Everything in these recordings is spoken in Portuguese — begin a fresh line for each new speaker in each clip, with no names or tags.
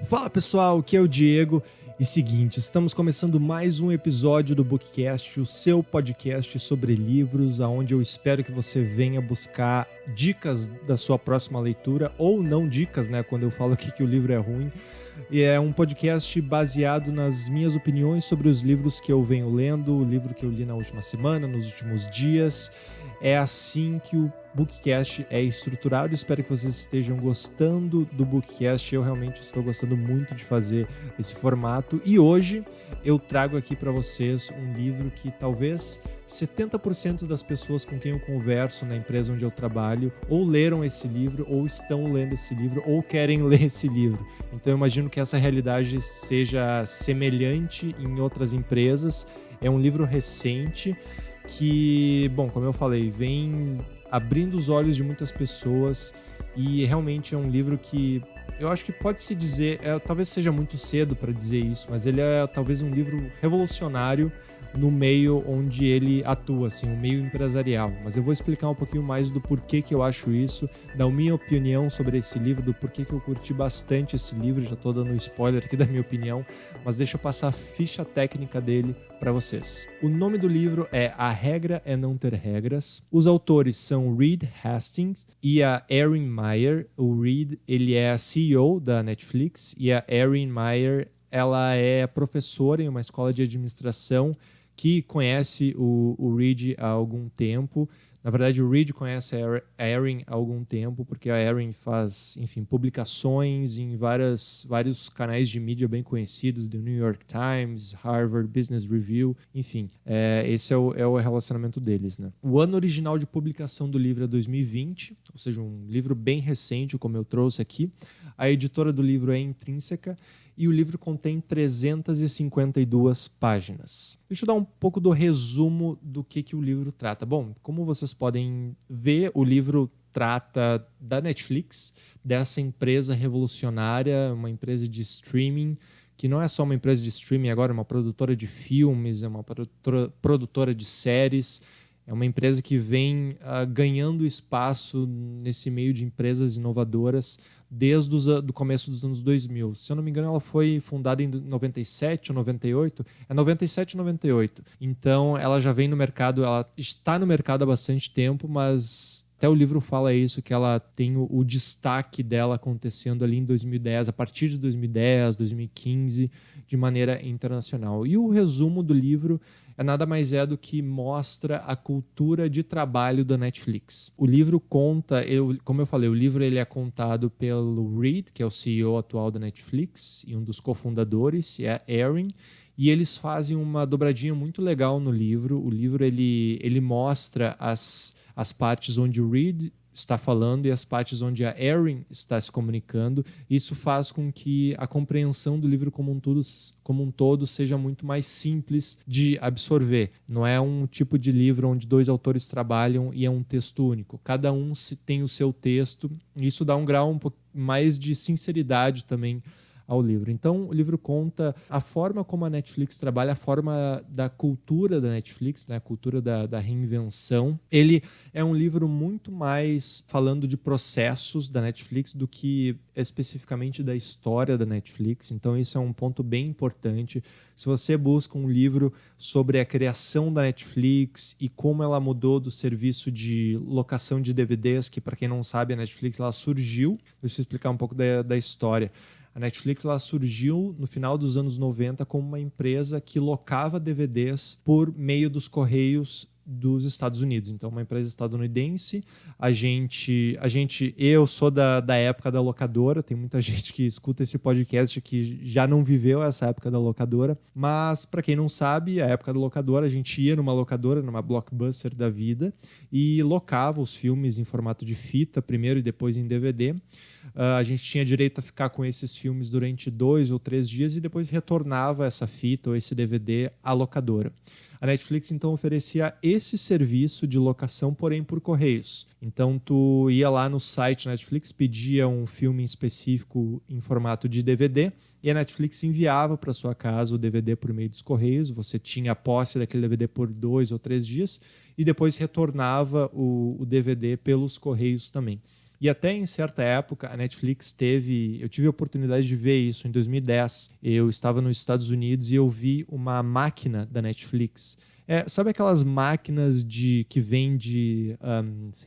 Fala pessoal, aqui é o Diego. E seguinte, estamos começando mais um episódio do Bookcast, o seu podcast sobre livros, onde eu espero que você venha buscar dicas da sua próxima leitura, ou não dicas, né, quando eu falo aqui que o livro é ruim. E é um podcast baseado nas minhas opiniões sobre os livros que eu venho lendo, o livro que eu li na última semana, nos últimos dias. É assim que o Bookcast é estruturado. Espero que vocês estejam gostando do Bookcast. Eu realmente estou gostando muito de fazer esse formato. E hoje eu trago aqui para vocês um livro que talvez 70% das pessoas com quem eu converso na empresa onde eu trabalho ou leram esse livro, ou estão lendo esse livro, ou querem ler esse livro. Então eu imagino que essa realidade seja semelhante em outras empresas. É um livro recente que, bom, como eu falei, vem abrindo os olhos de muitas pessoas e realmente é um livro que eu acho que pode se dizer, talvez seja muito cedo para dizer isso, mas ele é talvez um livro revolucionário no meio onde ele atua, assim, o meio empresarial. Mas eu vou explicar um pouquinho mais do porquê que eu acho isso, da minha opinião sobre esse livro, do porquê que eu curti bastante esse livro. Já tô dando um spoiler aqui da minha opinião, mas deixa eu passar a ficha técnica dele para vocês. O nome do livro é A Regra é Não Ter Regras. Os autores são Reed Hastings e a Erin Meyer. O Reed, ele é a CEO da Netflix, e a Erin Meyer, ela é professora em uma escola de administração que conhece o Reed há algum tempo. Na verdade, o Reed conhece a Erin há algum tempo, porque a Erin faz, enfim, publicações em vários canais de mídia bem conhecidos, do New York Times, Harvard Business Review, enfim, esse é o relacionamento deles, né? O ano original de publicação do livro é 2020, ou seja, um livro bem recente, como eu trouxe aqui. A editora do livro é Intrínseca, e o livro contém 352 páginas. Deixa eu dar um pouco do resumo do que o livro trata. Bom, como vocês podem ver, o livro trata da Netflix, dessa empresa revolucionária, uma empresa de streaming, que não é só uma empresa de streaming agora, é uma produtora de filmes, é uma produtora de séries. É uma empresa que vem ganhando espaço nesse meio de empresas inovadoras desde o começo dos anos 2000. Se eu não me engano, ela foi fundada em 97 ou 98. É 97 ou 98. Então, ela já vem no mercado, ela está no mercado há bastante tempo, mas até o livro fala isso, que ela tem o destaque dela acontecendo ali em 2010, a partir de 2010, 2015, de maneira internacional. E o resumo do livro nada mais do que mostra a cultura de trabalho da Netflix. O livro conta, como eu falei, o livro ele é contado pelo Reed, que é o CEO atual da Netflix e um dos cofundadores, e a Erin, e eles fazem uma dobradinha muito legal no livro. O livro ele mostra as partes onde o Reed está falando e as partes onde a Erin está se comunicando. Isso faz com que a compreensão do livro como um todo seja muito mais simples de absorver. Não é um tipo de livro onde dois autores trabalham e é um texto único. Cada um tem o seu texto, e isso dá um grau um pouco mais de sinceridade também ao livro. Então, o livro conta a forma como a Netflix trabalha, a forma da cultura da Netflix, né? A cultura da reinvenção. Ele é um livro muito mais falando de processos da Netflix do que especificamente da história da Netflix. Então, isso é um ponto bem importante. Se você busca um livro sobre a criação da Netflix e como ela mudou do serviço de locação de DVDs, que, para quem não sabe, a Netflix ela surgiu. Deixa eu explicar um pouco da história. A Netflix ela surgiu no final dos anos 90 como uma empresa que locava DVDs por meio dos correios dos Estados Unidos. Então, uma empresa estadunidense. Eu sou da época da locadora, tem muita gente que escuta esse podcast que já não viveu essa época da locadora, mas para quem não sabe, a época da locadora, a gente ia numa locadora, numa Blockbuster da vida, e locava os filmes em formato de fita, primeiro e depois em DVD. A gente tinha direito a ficar com esses filmes durante 2 ou 3 dias e depois retornava essa fita ou esse DVD à locadora. A Netflix, então, oferecia esse serviço de locação, porém por correios. Então, tu ia lá no site Netflix, pedia um filme em específico em formato de DVD e a Netflix enviava para sua casa o DVD por meio dos correios. Você tinha a posse daquele DVD por 2 ou 3 dias e depois retornava o DVD pelos correios também. E até em certa época, a Netflix eu tive a oportunidade de ver isso em 2010. Eu estava nos Estados Unidos e eu vi uma máquina da Netflix. Sabe aquelas máquinas que vende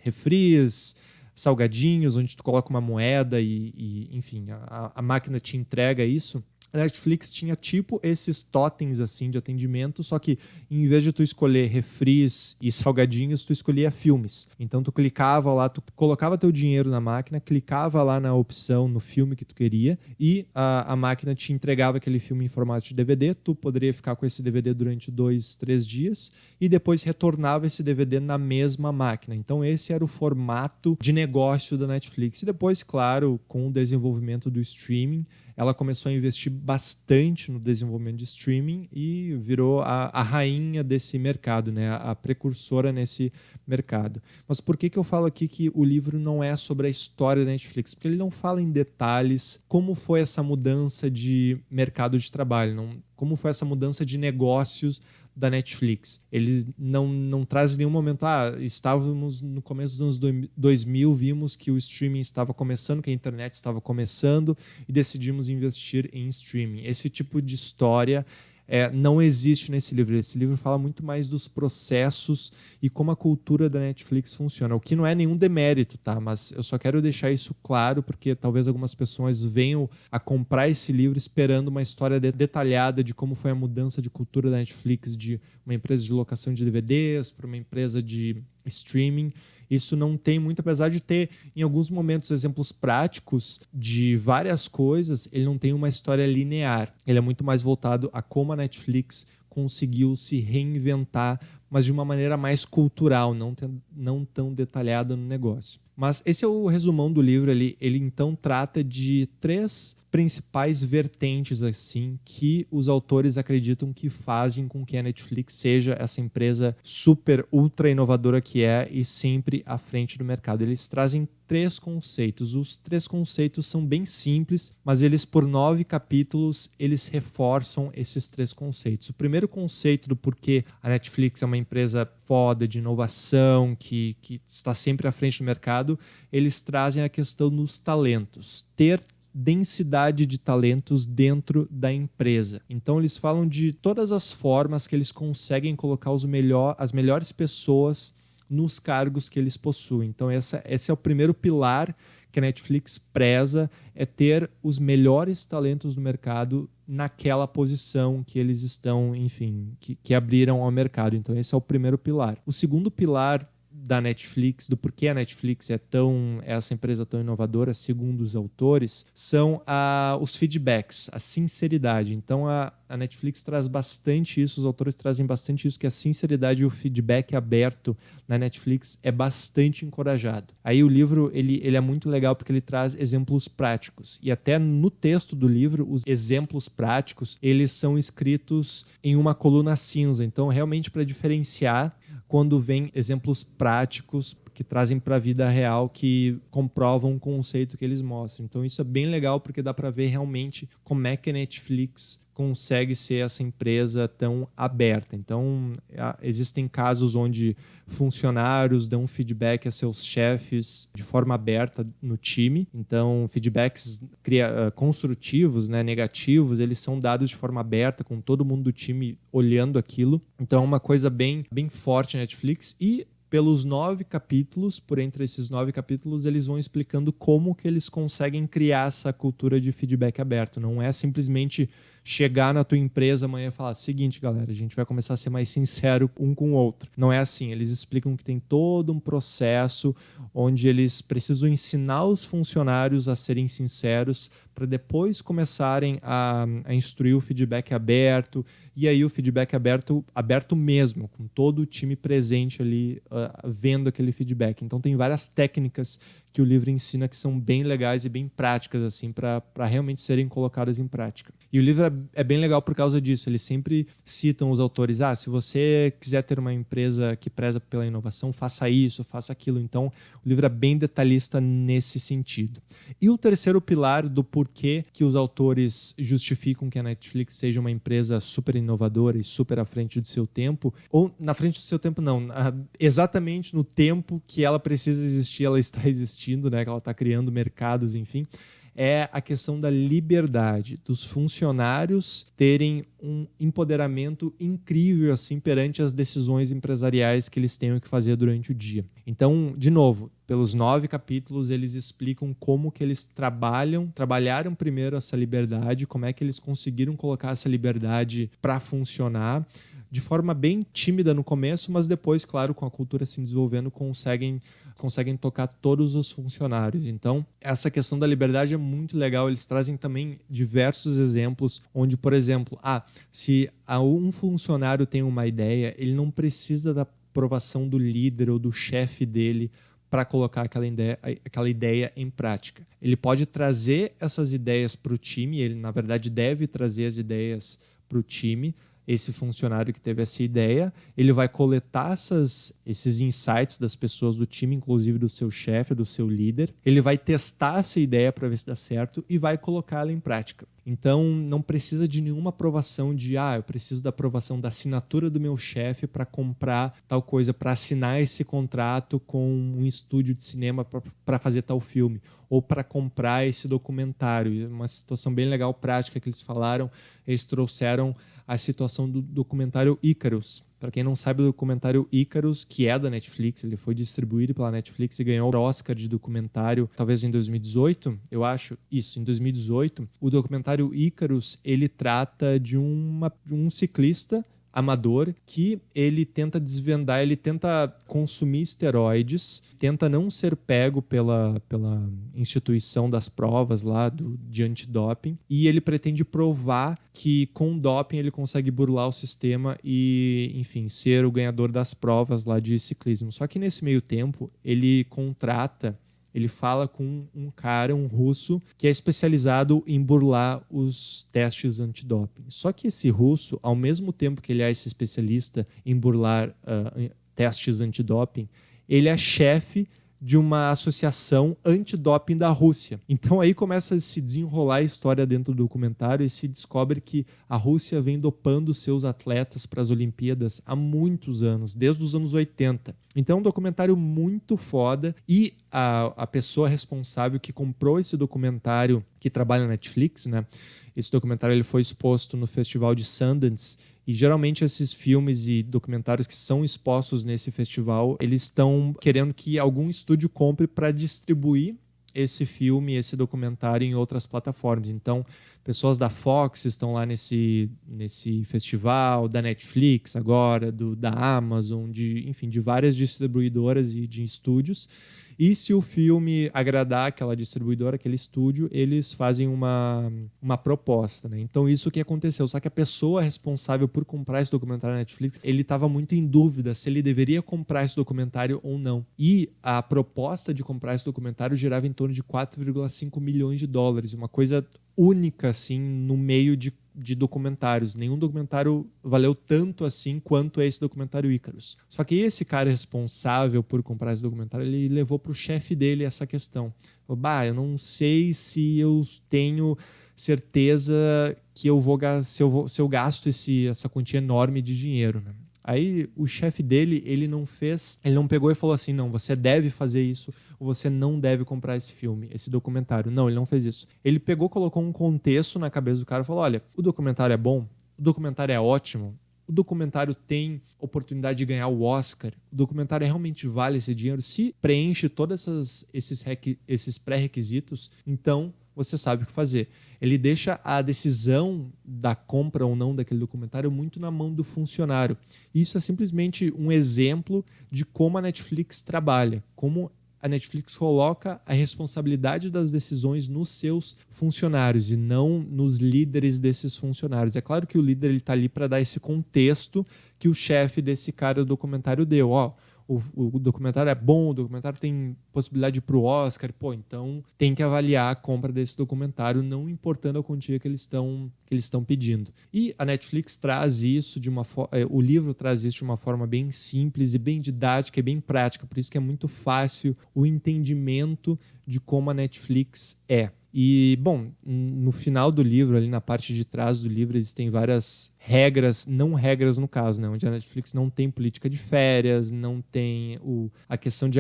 refris, salgadinhos, onde tu coloca uma moeda enfim, a máquina te entrega isso? A Netflix tinha tipo esses totens assim de atendimento, só que em vez de tu escolher refris e salgadinhos, tu escolhia filmes. Então tu clicava lá, tu colocava teu dinheiro na máquina, clicava lá na opção, no filme que tu queria, e a máquina te entregava aquele filme em formato de DVD. Tu poderia ficar com esse DVD durante 2, 3 dias e depois retornava esse DVD na mesma máquina. Então esse era o formato de negócio da Netflix. E depois, claro, com o desenvolvimento do streaming, ela começou a investir bastante no desenvolvimento de streaming e virou a rainha desse mercado, né? A precursora nesse mercado. Mas por que eu falo aqui que o livro não é sobre a história da Netflix? Porque ele não fala em detalhes como foi essa mudança de mercado de trabalho, como foi essa mudança de negócios da Netflix. Ele não traz em nenhum momento, estávamos no começo dos anos 2000, vimos que o streaming estava começando, que a internet estava começando e decidimos investir em streaming. Esse tipo de história não existe nesse livro. Esse livro fala muito mais dos processos e como a cultura da Netflix funciona, o que não é nenhum demérito, tá? Mas eu só quero deixar isso claro porque talvez algumas pessoas venham a comprar esse livro esperando uma história detalhada de como foi a mudança de cultura da Netflix, de uma empresa de locação de DVDs para uma empresa de streaming. Isso não tem muito, apesar de ter, em alguns momentos, exemplos práticos de várias coisas, ele não tem uma história linear. Ele é muito mais voltado a como a Netflix conseguiu se reinventar, mas de uma maneira mais cultural, não tão detalhada no negócio. Mas esse é o resumão do livro. Ele então trata de 3 principais vertentes assim que os autores acreditam que fazem com que a Netflix seja essa empresa super, ultra inovadora que é e sempre à frente do mercado. Eles trazem 3 conceitos. Os 3 conceitos são bem simples, mas eles, por 9 capítulos, eles reforçam esses 3 conceitos. O primeiro conceito do porquê a Netflix é uma empresa foda, de inovação, que está sempre à frente do mercado, eles trazem a questão dos talentos. Ter densidade de talentos dentro da empresa. Então eles falam de todas as formas que eles conseguem colocar as melhores pessoas nos cargos que eles possuem. Então esse é o primeiro pilar que a Netflix preza, é ter os melhores talentos do mercado naquela posição que eles estão, enfim, que abriram ao mercado. Então esse é o primeiro pilar. O segundo pilar da Netflix, do porquê a Netflix é essa empresa tão inovadora, segundo os autores, são os feedbacks, a sinceridade. Então a Netflix traz bastante isso, os autores trazem bastante isso, que a sinceridade e o feedback aberto na Netflix é bastante encorajado. Aí o livro ele é muito legal porque ele traz exemplos práticos, e até no texto do livro os exemplos práticos eles são escritos em uma coluna cinza. Então realmente para diferenciar quando vem exemplos práticos que trazem para a vida real, que comprovam o conceito que eles mostram. Então isso é bem legal porque dá para ver realmente como é que a Netflix consegue ser essa empresa tão aberta. Então existem casos onde funcionários dão feedback a seus chefes de forma aberta no time. Então feedbacks construtivos, né, negativos, eles são dados de forma aberta, com todo mundo do time olhando aquilo. Então é uma coisa bem forte na Netflix. E pelos 9 capítulos, por entre esses 9 capítulos, eles vão explicando como que eles conseguem criar essa cultura de feedback aberto. Não é simplesmente chegar na tua empresa amanhã e falar: seguinte, galera, a gente vai começar a ser mais sincero um com o outro. Não é assim. Eles explicam que tem todo um processo onde eles precisam ensinar os funcionários a serem sinceros para depois começarem a instruir o feedback aberto. E aí o feedback aberto mesmo, com todo o time presente ali vendo aquele feedback. Então tem várias técnicas que o livro ensina que são bem legais e bem práticas assim para realmente serem colocadas em prática. E o livro é bem legal por causa disso. Eles sempre citam os autores: se você quiser ter uma empresa que preza pela inovação, faça isso, faça aquilo. Então o livro é bem detalhista nesse sentido. E o terceiro pilar do porquê que os autores justificam que a Netflix seja uma empresa super inovadora e super à frente do seu tempo, ou na frente do seu tempo não, exatamente no tempo que ela precisa existir, ela está existindo, investindo, né? Que ela está criando mercados, enfim. É a questão da liberdade, dos funcionários terem um empoderamento incrível assim perante as decisões empresariais que eles tenham que fazer durante o dia. Então, de novo, pelos 9 capítulos, eles explicam como que eles trabalharam primeiro essa liberdade, como é que eles conseguiram colocar essa liberdade para funcionar, de forma bem tímida no começo, mas depois, claro, com a cultura se desenvolvendo, conseguem tocar todos os funcionários. Então, essa questão da liberdade é muito legal. Eles trazem também diversos exemplos onde, por exemplo, se um funcionário tem uma ideia, ele não precisa da aprovação do líder ou do chefe dele para colocar aquela ideia em prática. Ele pode trazer essas ideias para o time, ele, na verdade, deve trazer as ideias para o time. Esse funcionário que teve essa ideia, ele vai coletar esses insights das pessoas do time, inclusive do seu chefe, do seu líder. Ele vai testar essa ideia para ver se dá certo e vai colocá-la em prática. Então, não precisa de nenhuma aprovação eu preciso da aprovação da assinatura do meu chefe para comprar tal coisa, para assinar esse contrato com um estúdio de cinema para fazer tal filme, ou para comprar esse documentário. Uma situação bem legal, prática que eles falaram, eles trouxeram a situação do documentário Icarus. Para quem não sabe, o documentário Icarus, que é da Netflix, ele foi distribuído pela Netflix e ganhou o Oscar de documentário, talvez em 2018, eu acho. Isso, em 2018. O documentário Icarus, ele trata de um ciclista amador que ele tenta desvendar, ele tenta consumir esteroides, tenta não ser pego pela instituição das provas lá de antidoping, e ele pretende provar que com doping ele consegue burlar o sistema e, enfim, ser o ganhador das provas lá de ciclismo. Só que nesse meio tempo ele fala com um cara, um russo, que é especializado em burlar os testes antidoping. Só que esse russo, ao mesmo tempo que ele é esse especialista em burlar testes antidoping, ele é chefe de uma associação antidoping da Rússia. Então aí começa a se desenrolar a história dentro do documentário e se descobre que a Rússia vem dopando seus atletas para as Olimpíadas há muitos anos, desde os anos 80. Então é um documentário muito foda e a pessoa responsável que comprou esse documentário, que trabalha na Netflix, né? Esse documentário ele foi exposto no Festival de Sundance. E geralmente esses filmes e documentários que são expostos nesse festival, eles estão querendo que algum estúdio compre para distribuir esse filme, esse documentário em outras plataformas. Então, pessoas da Fox estão lá nesse festival, da Netflix agora, da Amazon, enfim, de várias distribuidoras e de estúdios. E se o filme agradar aquela distribuidora, aquele estúdio, eles fazem uma proposta, né? Então, isso que aconteceu. Só que a pessoa responsável por comprar esse documentário na Netflix, ele estava muito em dúvida se ele deveria comprar esse documentário ou não. E a proposta de comprar esse documentário girava em torno de 4,5 milhões de dólares. Uma coisa única, assim, no meio de documentários. Nenhum documentário valeu tanto assim quanto esse documentário Icarus. Só que esse cara responsável por comprar esse documentário, ele levou para o chefe dele essa questão. Eu não sei se eu tenho certeza que se eu gasto essa quantia enorme de dinheiro, né? Aí o chefe dele, ele não pegou e falou assim, não, você deve fazer isso, ou você não deve comprar esse filme, esse documentário. Não, ele não fez isso. Ele pegou, colocou um contexto na cabeça do cara e falou, olha, o documentário é bom, o documentário é ótimo, o documentário tem oportunidade de ganhar o Oscar, o documentário realmente vale esse dinheiro, se preenche todos esses pré-requisitos, então você sabe o que fazer. Ele deixa a decisão da compra ou não daquele documentário muito na mão do funcionário. Isso é simplesmente um exemplo de como a Netflix trabalha, como a Netflix coloca a responsabilidade das decisões nos seus funcionários e não nos líderes desses funcionários. É claro que o líder está ali para dar esse contexto que o chefe desse cara do documentário deu. O documentário é bom, o documentário tem possibilidade para o Oscar, então tem que avaliar a compra desse documentário, não importando a quantia que eles estão pedindo. E a Netflix traz isso o livro traz isso de uma forma bem simples e bem didática e bem prática, por isso que é muito fácil o entendimento de como a Netflix é. E, bom, no final do livro, ali na parte de trás do livro, existem várias regras, não regras no caso, né? Onde a Netflix não tem política de férias, não tem a questão de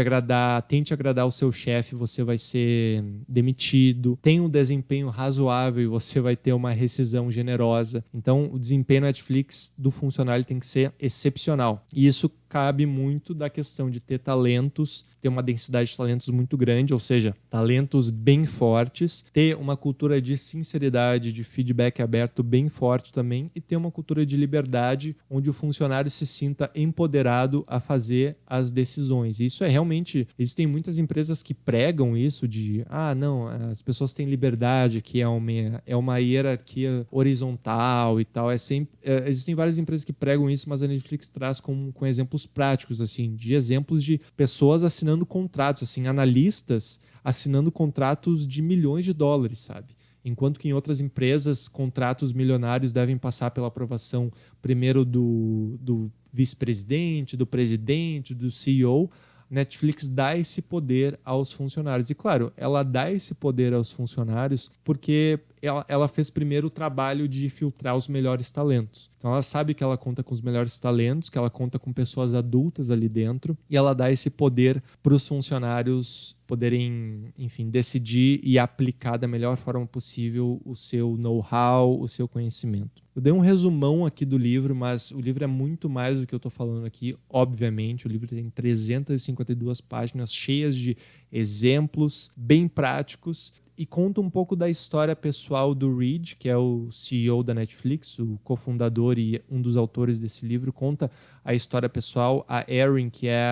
tente agradar o seu chefe, você vai ser demitido. Tem um desempenho razoável e você vai ter uma rescisão generosa. Então, o desempenho Netflix do funcionário tem que ser excepcional. E isso cabe muito da questão de ter talentos, ter uma densidade de talentos muito grande, ou seja, talentos bem fortes, ter uma cultura de sinceridade, de feedback aberto bem forte também e ter uma cultura de liberdade onde o funcionário se sinta empoderado a fazer as decisões. Isso é realmente... Existem muitas empresas que pregam isso de, não, as pessoas têm liberdade, que é uma hierarquia horizontal e tal. Existem várias empresas que pregam isso, mas a Netflix traz com exemplos práticos, assim, de exemplos de pessoas assinando contratos, assim, analistas assinando contratos de milhões de dólares, sabe? Enquanto que em outras empresas, contratos milionários devem passar pela aprovação primeiro do vice-presidente, do presidente, do CEO. Netflix dá esse poder aos funcionários. E, claro, ela dá esse poder aos funcionários porque ela fez primeiro o trabalho de filtrar os melhores talentos. Então, ela sabe que ela conta com os melhores talentos, que ela conta com pessoas adultas ali dentro, e ela dá esse poder para os funcionários poderem, enfim, decidir e aplicar da melhor forma possível o seu know-how, o seu conhecimento. Eu dei um resumão aqui do livro, mas o livro é muito mais do que eu estou falando aqui, obviamente. O livro tem 352 páginas cheias de exemplos bem práticos e conta um pouco da história pessoal do Reed, que é o CEO da Netflix, o cofundador e um dos autores desse livro. Conta a história pessoal. A Erin, que é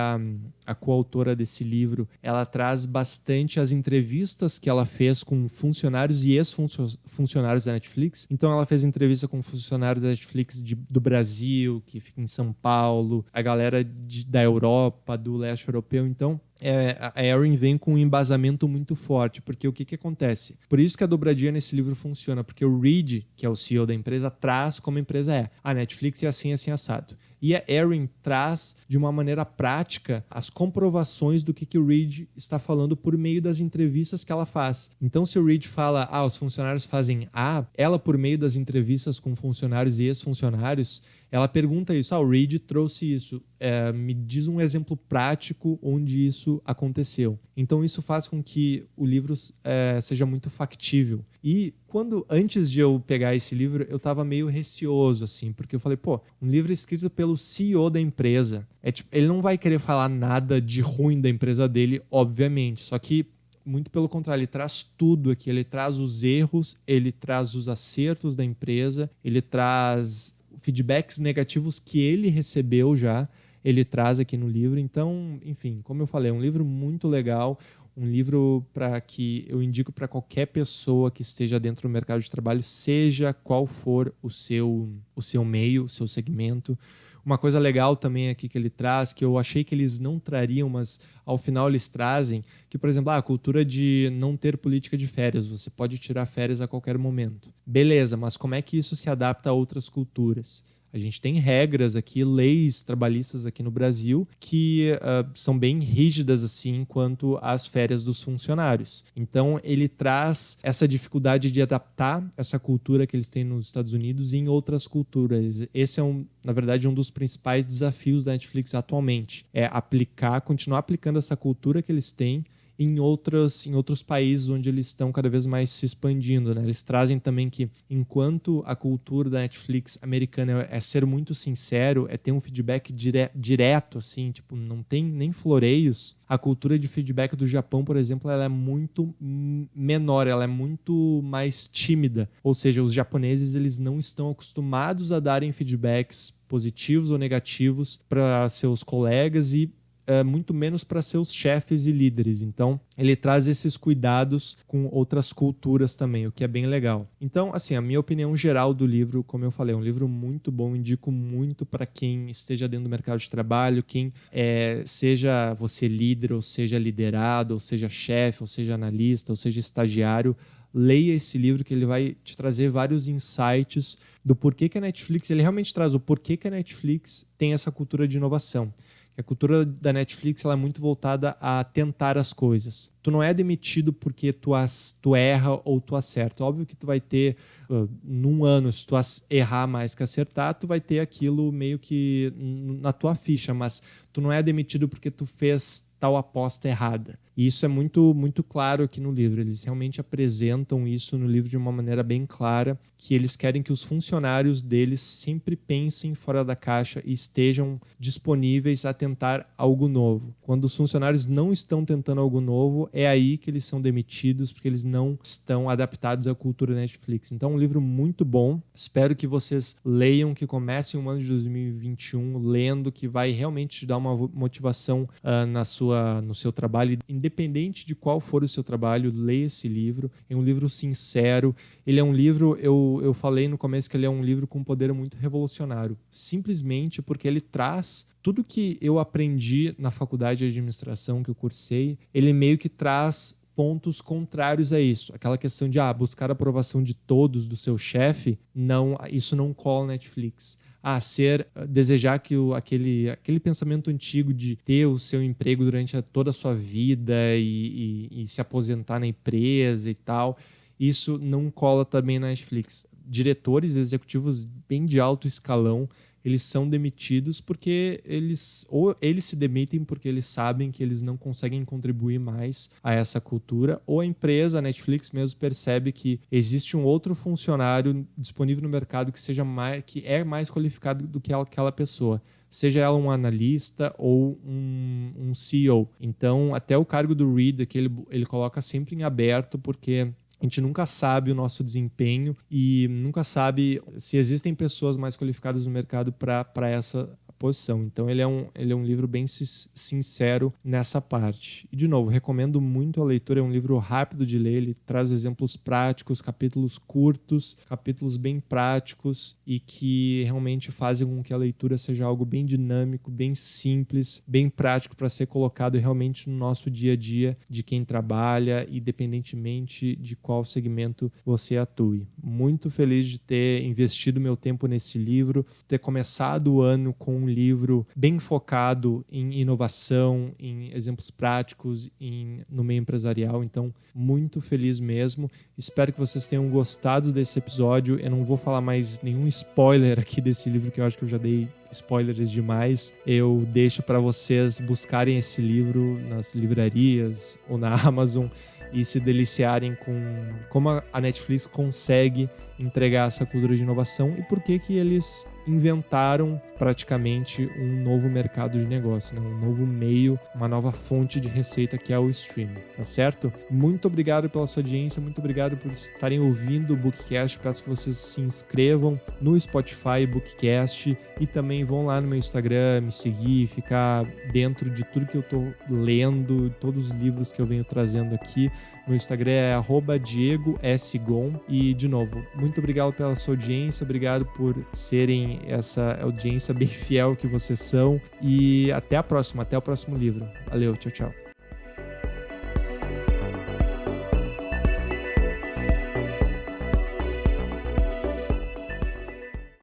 a coautora desse livro, ela traz bastante as entrevistas que ela fez com funcionários e ex-funcionários da Netflix. Então ela fez entrevista com funcionários da Netflix do Brasil, que fica em São Paulo, a galera da Europa, do leste europeu. Então a Erin vem com um embasamento muito forte, porque o que acontece? Por isso que a dobradinha nesse livro funciona, porque o Reed, que é o CEO da empresa, traz como a empresa é. A Netflix é assim, assim, assado. E a Erin traz, de uma maneira prática, as comprovações do que o Reed está falando por meio das entrevistas que ela faz. Então, se o Reed fala, os funcionários fazem A, ela, por meio das entrevistas com funcionários e ex-funcionários, ela pergunta isso. O Reed trouxe isso. Me diz um exemplo prático onde isso aconteceu. Então, isso faz com que o livro seja muito factível. E antes de eu pegar esse livro, eu estava meio receoso, assim, porque eu falei, um livro escrito pelo CEO da empresa. Ele não vai querer falar nada de ruim da empresa dele, obviamente. Só que, muito pelo contrário, ele traz tudo aqui. Ele traz os erros, ele traz os acertos da empresa, ele traz feedbacks negativos que ele recebeu já, ele traz aqui no livro. Então, enfim, como eu falei, é um livro muito legal, um livro que eu indico para qualquer pessoa que esteja dentro do mercado de trabalho, seja qual for o seu meio, o seu segmento. Uma coisa legal também aqui que ele traz, que eu achei que eles não trariam, mas ao final eles trazem, que, por exemplo, a cultura de não ter política de férias. Você pode tirar férias a qualquer momento. Beleza, mas como é que isso se adapta a outras culturas? A gente tem regras aqui, leis trabalhistas aqui no Brasil que são bem rígidas assim quanto às férias dos funcionários. Então, ele traz essa dificuldade de adaptar essa cultura que eles têm nos Estados Unidos em outras culturas. Esse é, na verdade, um dos principais desafios da Netflix atualmente. É continuar aplicando essa cultura que eles têm em outros países onde eles estão cada vez mais se expandindo, né? Eles trazem também que, enquanto a cultura da Netflix americana é ser muito sincero, é ter um feedback direto, assim, tipo, não tem nem floreios, a cultura de feedback do Japão, por exemplo, ela é muito menor, ela é muito mais tímida. Ou seja, os japoneses, eles não estão acostumados a darem feedbacks positivos ou negativos para seus colegas e muito menos para seus chefes e líderes. Então, ele traz esses cuidados com outras culturas também, o que é bem legal. Então, assim, a minha opinião geral do livro, como eu falei, é um livro muito bom, indico muito para quem esteja dentro do mercado de trabalho, quem seja você líder, ou seja liderado, ou seja chefe, ou seja analista, ou seja estagiário, leia esse livro que ele vai te trazer vários insights do porquê que a Netflix, ele realmente traz o porquê que a Netflix tem essa cultura de inovação. O A cultura da Netflix ela é muito voltada a tentar as coisas. Tu não é demitido porque tu erra ou tu acerta. Óbvio que tu vai ter, num ano, se tu errar mais que acertar, tu vai ter aquilo meio que na tua ficha, mas tu não é demitido porque tu fez tal aposta errada. E isso é muito, muito claro aqui no livro. Eles realmente apresentam isso no livro de uma maneira bem clara, que eles querem que os funcionários deles sempre pensem fora da caixa e estejam disponíveis a tentar algo novo. Quando os funcionários não estão tentando algo novo, é aí que eles são demitidos, porque eles não estão adaptados à cultura Netflix. Então é um livro muito bom. Espero que vocês leiam, que comecem o ano de 2021 lendo, que vai realmente te dar uma motivação no seu trabalho. Independente de qual for o seu trabalho, leia esse livro. É um livro sincero. Ele é um livro, eu falei no começo que ele é um livro com um poder muito revolucionário. Simplesmente porque ele traz tudo que eu aprendi na faculdade de administração que eu cursei, ele meio que traz pontos contrários a isso. Aquela questão de buscar a aprovação de todos do seu chefe, não, isso não cola Netflix. Desejar que aquele pensamento antigo de ter o seu emprego durante toda a sua vida e se aposentar na empresa e tal, isso não cola também na Netflix. Diretores executivos bem de alto escalão, eles são demitidos porque eles se demitem porque eles sabem que eles não conseguem contribuir mais a essa cultura, ou a empresa, a Netflix mesmo, percebe que existe um outro funcionário disponível no mercado que é mais qualificado do que aquela pessoa. Seja ela um analista ou um CEO. Então, até o cargo do Reed, que ele coloca sempre em aberto, porque a gente nunca sabe o nosso desempenho e nunca sabe se existem pessoas mais qualificadas no mercado para essa posição. Então ele é um livro bem sincero nessa parte. E de novo, recomendo muito a leitura, é um livro rápido de ler, ele traz exemplos práticos, capítulos curtos, capítulos bem práticos e que realmente fazem com que a leitura seja algo bem dinâmico, bem simples, bem prático para ser colocado realmente no nosso dia a dia de quem trabalha, independentemente de qual segmento você atue. Muito feliz de ter investido meu tempo nesse livro, ter começado o ano com um livro bem focado em inovação, em exemplos práticos, no meio empresarial. Então, muito feliz mesmo. Espero que vocês tenham gostado desse episódio. Eu não vou falar mais nenhum spoiler aqui desse livro, que eu acho que eu já dei spoilers demais. Eu deixo para vocês buscarem esse livro nas livrarias ou na Amazon e se deliciarem com como a Netflix consegue entregar essa cultura de inovação e por que eles inventaram praticamente um novo mercado de negócio, né? Um novo meio, uma nova fonte de receita que é o streaming, tá certo? Muito obrigado pela sua audiência, muito obrigado por estarem ouvindo o Bookcast. Peço que vocês se inscrevam no Spotify Bookcast e também vão lá no meu Instagram me seguir, ficar dentro de tudo que eu tô lendo, todos os livros que eu venho trazendo aqui. Meu Instagram é @DiegoSGon. E, de novo, muito obrigado pela sua audiência, obrigado por serem essa audiência bem fiel que vocês são. E até a próxima, até o próximo livro. Valeu, tchau, tchau.